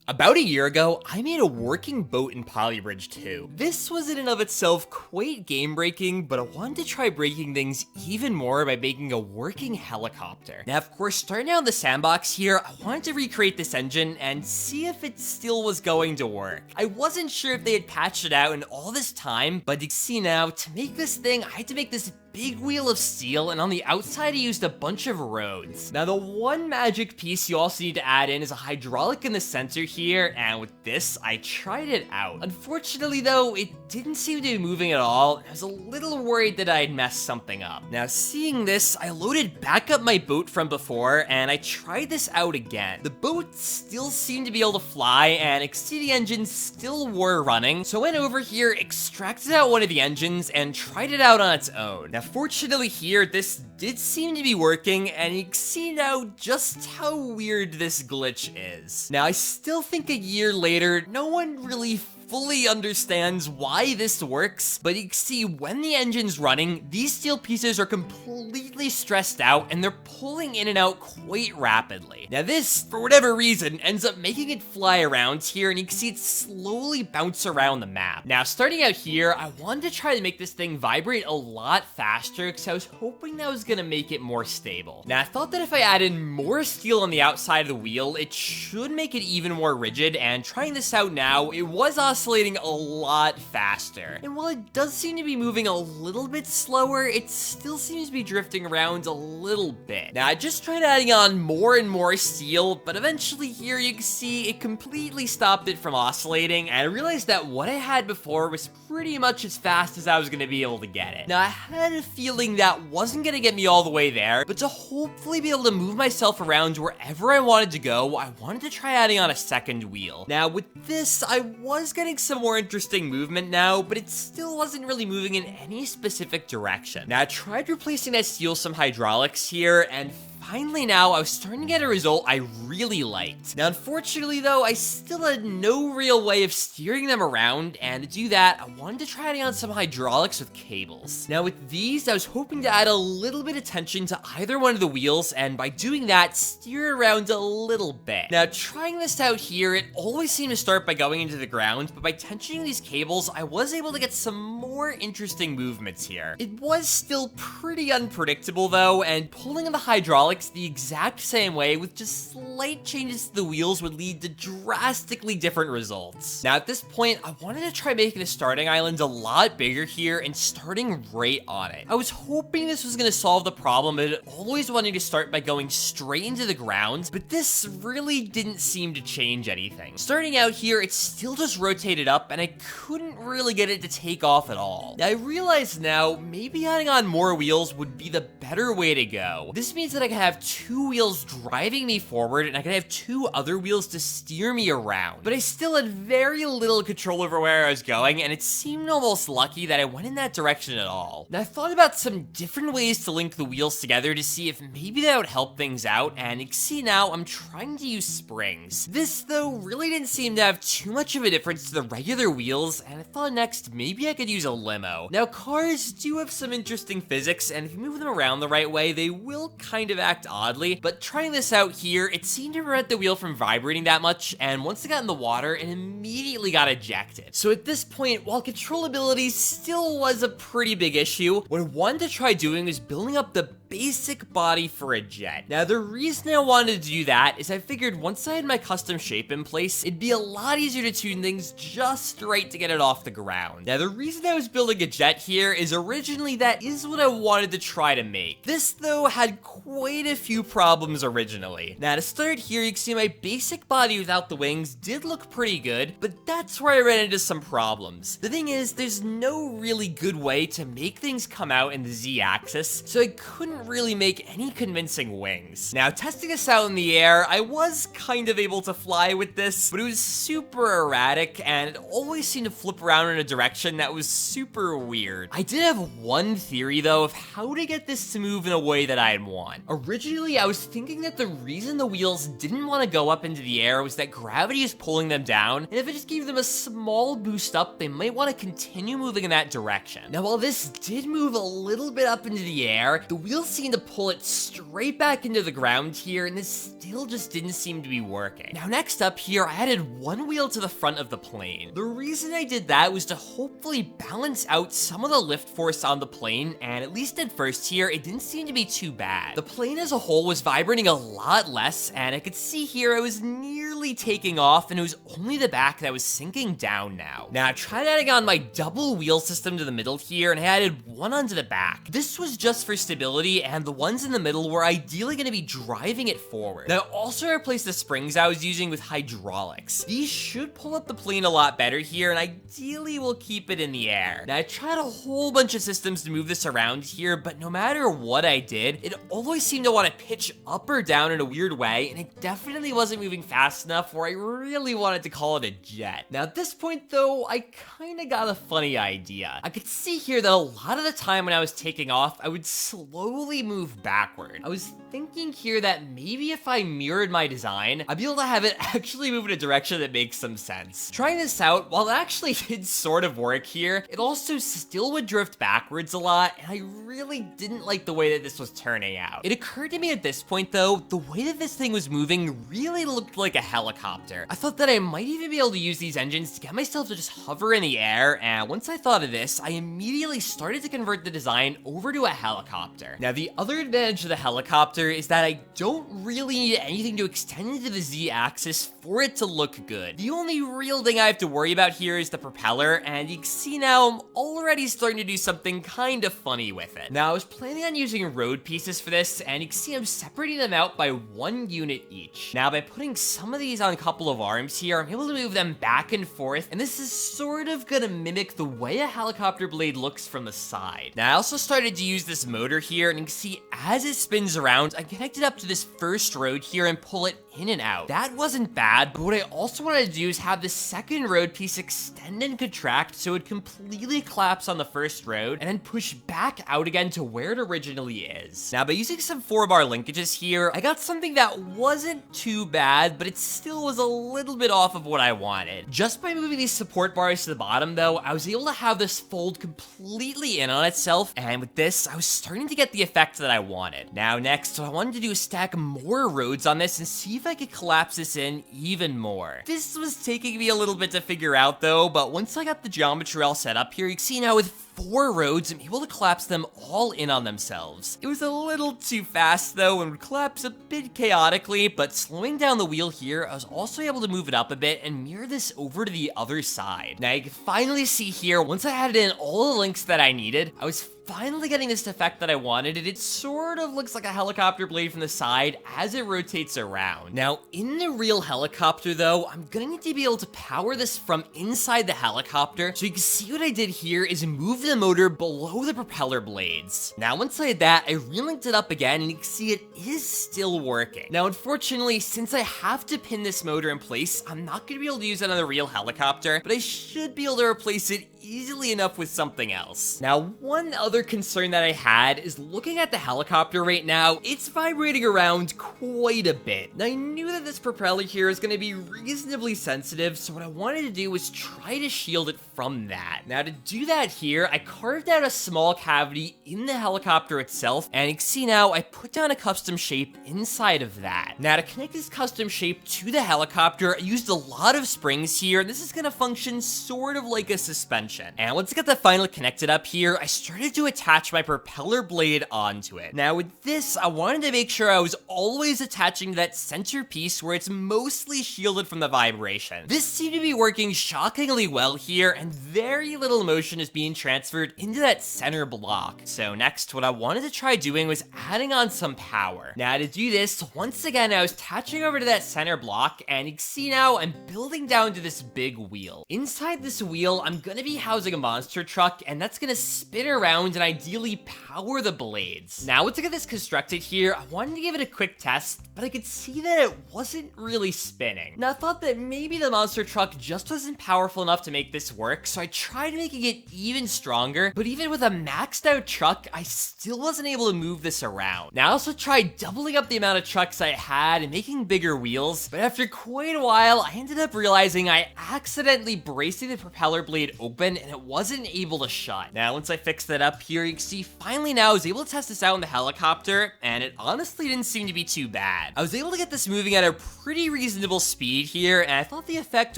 About a year ago, I made a working boat in Polybridge 2. This was in and of itself quite game-breaking, but I wanted to try breaking things even more by making a working helicopter. Now, of course, starting out in the sandbox here, I wanted to recreate this engine and see if it still was going to work. I wasn't sure if they had patched it out in all this time, but you see now, to make this thing, I had to make this big wheel of steel, and on the outside I used a bunch of roads. Now the one magic piece you also need to add in is a hydraulic in the center here, and with this, I tried it out. Unfortunately though, it didn't seem to be moving at all. I was a little worried that I'd messed something up. Now seeing this, I loaded back up my boat from before, and I tried this out again. The boat still seemed to be able to fly, and the engines still were running, so I went over here, extracted out one of the engines, and tried it out on its own. Now fortunately here, this did seem to be working, and you can see now just how weird this glitch is. Now I still think a year later, no one really fully understands why this works, but you can see when the engine's running, these steel pieces are completely stressed out and they're pulling in and out quite rapidly. Now this, for whatever reason, ends up making it fly around here, and you can see it slowly bounce around the map. Now starting out here, I wanted to try to make this thing vibrate a lot faster because I was hoping that was going to make it more stable. Now I thought that if I added more steel on the outside of the wheel, it should make it even more rigid, and trying this out now, it was oscillating a lot faster. And while it does seem to be moving a little bit slower, it still seems to be drifting around a little bit. Now I just tried adding on more and more steel, but eventually here you can see it completely stopped it from oscillating, and I realized that what I had before was pretty much as fast as I was going to be able to get it. Now I had a feeling that wasn't going to get me all the way there, but to hopefully be able to move myself around wherever I wanted to go, I wanted to try adding on a second wheel. Now with this, I was getting some more interesting movement now, but it still wasn't really moving in any specific direction. Now I tried replacing that steel with some hydraulics here, and finally now, I was starting to get a result I really liked. Now, unfortunately though, I still had no real way of steering them around, and to do that, I wanted to try adding on some hydraulics with cables. Now with these, I was hoping to add a little bit of tension to either one of the wheels, and by doing that, steer it around a little bit. Now, trying this out here, it always seemed to start by going into the ground, but by tensioning these cables, I was able to get some more interesting movements here. It was still pretty unpredictable though, and pulling on the hydraulics the exact same way with just slight changes to the wheels would lead to drastically different results. Now at this point, I wanted to try making the starting island a lot bigger here and starting right on it. I was hoping this was going to solve the problem of always wanting to start by going straight into the ground, but this really didn't seem to change anything. Starting out here, it still just rotated up, and I couldn't really get it to take off at all. Now I realize now, maybe adding on more wheels would be the better way to go. This means that I can have two wheels driving me forward, and I could have two other wheels to steer me around. But I still had very little control over where I was going, and it seemed almost lucky that I went in that direction at all. Now I thought about some different ways to link the wheels together to see if maybe that would help things out, and you can see now I'm trying to use springs. This though really didn't seem to have too much of a difference to the regular wheels, and I thought next maybe I could use a limo. Now cars do have some interesting physics, and if you move them around the right way, they will kind of act oddly, but trying this out here, it seemed to prevent the wheel from vibrating that much, and once it got in the water, it immediately got ejected. So at this point, while controllability still was a pretty big issue, what I wanted to try doing was building up the basic body for a jet. Now the reason I wanted to do that is I figured once I had my custom shape in place, it'd be a lot easier to tune things just right to get it off the ground. Now the reason I was building a jet here is originally that is what I wanted to try to make. This though had quite a few problems originally. Now to start here, you can see my basic body without the wings did look pretty good, but that's where I ran into some problems. The thing is, there's no really good way to make things come out in the Z-axis, so I couldn't really make any convincing wings. Now testing this out in the air, I was kind of able to fly with this, but it was super erratic, and it always seemed to flip around in a direction that was super weird. I did have one theory though of how to get this to move in a way that I'd want. Originally, I was thinking that the reason the wheels didn't want to go up into the air was that gravity is pulling them down, and if I just gave them a small boost up, they might want to continue moving in that direction. Now while this did move a little bit up into the air, the wheels seemed to pull it straight back into the ground here, and this still just didn't seem to be working. Now next up here, I added one wheel to the front of the plane. The reason I did that was to hopefully balance out some of the lift force on the plane, and at least at first here, it didn't seem to be too bad. The plane as a whole was vibrating a lot less, and I could see here I was nearly taking off, and it was only the back that was sinking down now. Now I tried adding on my double wheel system to the middle here, and I added one onto the back. This was just for stability, and the ones in the middle were ideally going to be driving it forward. Now I also replaced the springs I was using with hydraulics. These should pull up the plane a lot better here, and ideally will keep it in the air. Now I tried a whole bunch of systems to move this around here, but no matter what I did, it always seemed to want to pitch up or down in a weird way, and it definitely wasn't moving fast enough where I really wanted to call it a jet. Now at this point though, I kinda got a funny idea. I could see here that a lot of the time when I was taking off, I would slowly move backward. I was thinking here that maybe if I mirrored my design, I'd be able to have it actually move in a direction that makes some sense. Trying this out, while it actually did sort of work here, it also still would drift backwards a lot, and I really didn't like the way that this was turning out. It occurred to me at this point though, the way that this thing was moving really looked like a helicopter. I thought that I might even be able to use these engines to get myself to just hover in the air, and once I thought of this, I immediately started to convert the design over to a helicopter. Now the other advantage of the helicopter is that I don't really need anything to extend to the Z-axis for it to look good. The only real thing I have to worry about here is the propeller, and you can see now I'm already starting to do something kind of funny with it. Now I was planning on using road pieces for this, and you can see I'm separating them out by 1 unit each. Now by putting some of these on a couple of arms here, I'm able to move them back and forth, and this is sort of gonna mimic the way a helicopter blade looks from the side. Now I also started to use this motor here, and you can see as it spins around, I connect it up to this first road here and pull it in and out. That wasn't bad, but what I also wanted to do is have the second road piece extend and contract so it completely collapse on the first road and then push back out again to where it originally is. Now by using some 4-bar linkages here, I got something that wasn't too bad, but it still was a little bit off of what I wanted. Just by moving these support bars to the bottom though, I was able to have this fold completely in on itself, and with this, I was starting to get the effect that I wanted. Now next, what I wanted to do is stack more roads on this and see if I could collapse this in even more. This was taking me a little bit to figure out though, but once I got the geometry all set up here, you can see now with 4 roads, I'm able to collapse them all in on themselves. It was a little too fast though and would collapse a bit chaotically, but slowing down the wheel here, I was also able to move it up a bit and mirror this over to the other side. Now you can finally see here, once I added in all the links that I needed, I was finally getting this effect that I wanted, and it sort of looks like a helicopter blade from the side as it rotates around. Now, in the real helicopter though, I'm gonna need to be able to power this from inside the helicopter, so you can see what I did here is move the motor below the propeller blades. Now, once I did that, I relinked it up again, and you can see it is still working. Now, unfortunately, since I have to pin this motor in place, I'm not gonna be able to use it on the real helicopter, but I should be able to replace it easily enough with something else. Now, one other concern that I had is looking at the helicopter right now, it's vibrating around quite a bit. Now, I knew that this propeller here is going to be reasonably sensitive, so what I wanted to do was try to shield it from that. Now, to do that here, I carved out a small cavity in the helicopter itself, and you can see now I put down a custom shape inside of that. Now, to connect this custom shape to the helicopter, I used a lot of springs here, and this is going to function sort of like a suspension. And once I got the finally connected up here, I started to attach my propeller blade onto it. Now with this, I wanted to make sure I was always attaching to that center piece where it's mostly shielded from the vibration. This seemed to be working shockingly well here, and very little motion is being transferred into that center block. So next, what I wanted to try doing was adding on some power. Now to do this, once again, I was attaching over to that center block, and you can see now I'm building down to this big wheel. Inside this wheel, I'm gonna be housing a monster truck, and that's gonna spin around and ideally power the blades. Now, once I got this constructed here, I wanted to give it a quick test, but I could see that it wasn't really spinning. Now, I thought that maybe the monster truck just wasn't powerful enough to make this work, so I tried making it even stronger, but even with a maxed out truck, I still wasn't able to move this around. Now, I also tried doubling up the amount of trucks I had and making bigger wheels, but after quite a while, I ended up realizing I accidentally bracing the propeller blade open and it wasn't able to shut. Now, once I fixed that up here, you can see finally now I was able to test this out in the helicopter, and it honestly didn't seem to be too bad. I was able to get this moving at a pretty reasonable speed here, and I thought the effect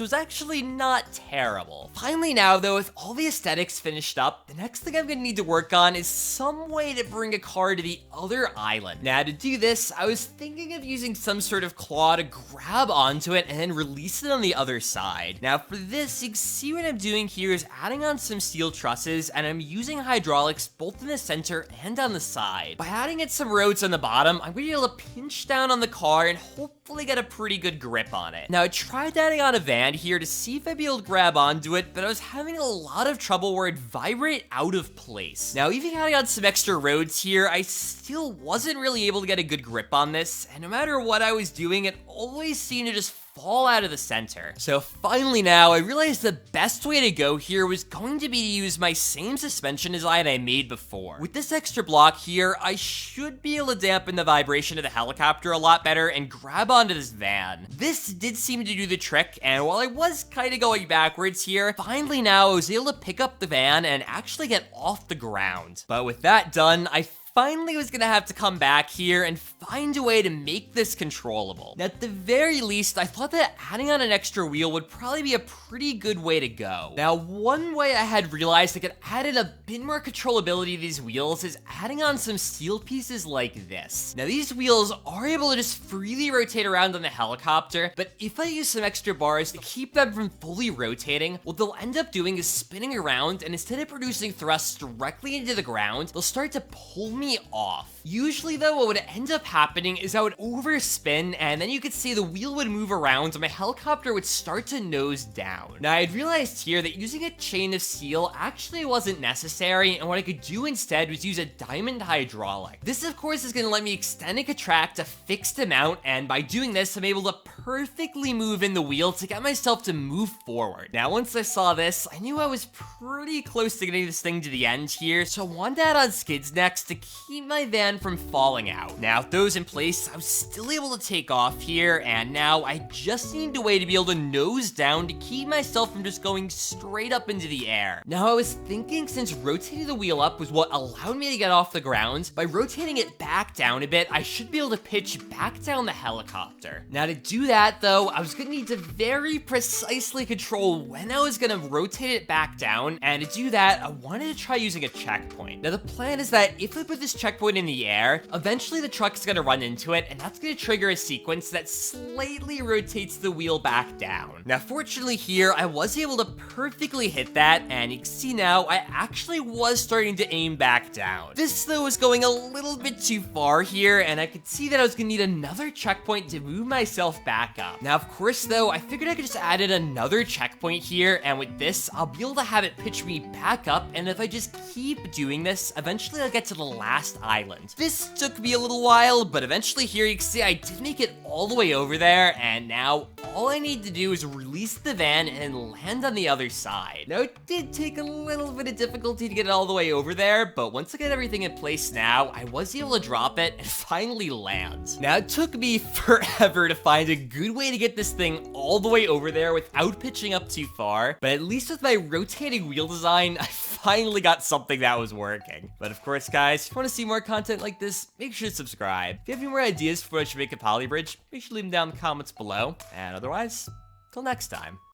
was actually not terrible. Finally now though, with all the aesthetics finished up, the next thing I'm gonna need to work on is some way to bring a car to the other island. Now to do this, I was thinking of using some sort of claw to grab onto it and then release it on the other side. Now for this, you can see what I'm doing here is adding on some steel trusses, and I'm using hydraulics both in the center and on the side. By adding in some roads on the bottom, I'm going to be able to pinch down on the car and hopefully get a pretty good grip on it. Now I tried adding on a van here to see if I'd be able to grab onto it, but I was having a lot of trouble where it vibrated out of place. Now even adding on some extra roads here, I still wasn't really able to get a good grip on this, and no matter what I was doing, it always seemed to just fall out of the center. So finally now, I realized the best way to go here was going to be to use my same suspension design I made before. With this extra block here, I should be able to dampen the vibration of the helicopter a lot better and grab onto this van. This did seem to do the trick, and while I was kind of going backwards here, finally now I was able to pick up the van and actually get off the ground. But with that done, I finally was gonna have to come back here and find a way to make this controllable. Now, at the very least, I thought that adding on an extra wheel would probably be a pretty good way to go. Now, one way I had realized I could add in a bit more controllability to these wheels is adding on some steel pieces like this. Now, these wheels are able to just freely rotate around on the helicopter, but if I use some extra bars to keep them from fully rotating, what they'll end up doing is spinning around, and instead of producing thrusts directly into the ground, they'll start to pull me off. Usually though, what would end up happening is I would overspin, and then you could see the wheel would move around and my helicopter would start to nose down. Now I had realized here that using a chain of steel actually wasn't necessary, and what I could do instead was use a diamond hydraulic. This of course is going to let me extend and contract a fixed amount, and by doing this I'm able to perfectly move in the wheel to get myself to move forward. Now once I saw this, I knew I was pretty close to getting this thing to the end here, so I wanted to add on skids next to keep my van from falling out. Now with those in place, I was still able to take off here, and now I just need a way to be able to nose down to keep myself from just going straight up into the air. Now I was thinking, since rotating the wheel up was what allowed me to get off the ground, by rotating it back down a bit, I should be able to pitch back down the helicopter. Now to do that though, I was gonna need to very precisely control when I was gonna rotate it back down, and to do that, I wanted to try using a checkpoint. Now the plan is that if I put this checkpoint in the air, eventually the truck's gonna run into it, and that's gonna trigger a sequence that slightly rotates the wheel back down. Now fortunately here, I was able to perfectly hit that, and you can see now, I actually was starting to aim back down. This though was going a little bit too far here, and I could see that I was gonna need another checkpoint to move myself back up. Now of course though, I figured I could just add in another checkpoint here, and with this, I'll be able to have it pitch me back up, and if I just keep doing this, eventually I'll get to the last island. This took me a little while, but eventually here you can see I did make it all the way over there, and now all I need to do is release the van and land on the other side. Now it did take a little bit of difficulty to get it all the way over there, but once I get everything in place now, I was able to drop it and finally land. Now it took me forever to find a good way to get this thing all the way over there without pitching up too far, but at least with my rotating wheel design, I finally got something that was working. But of course guys, if you want to see more content like this, make sure to subscribe. If you have any more ideas for what I should make a Polybridge, make sure to leave them down in the comments below, and otherwise, till next time.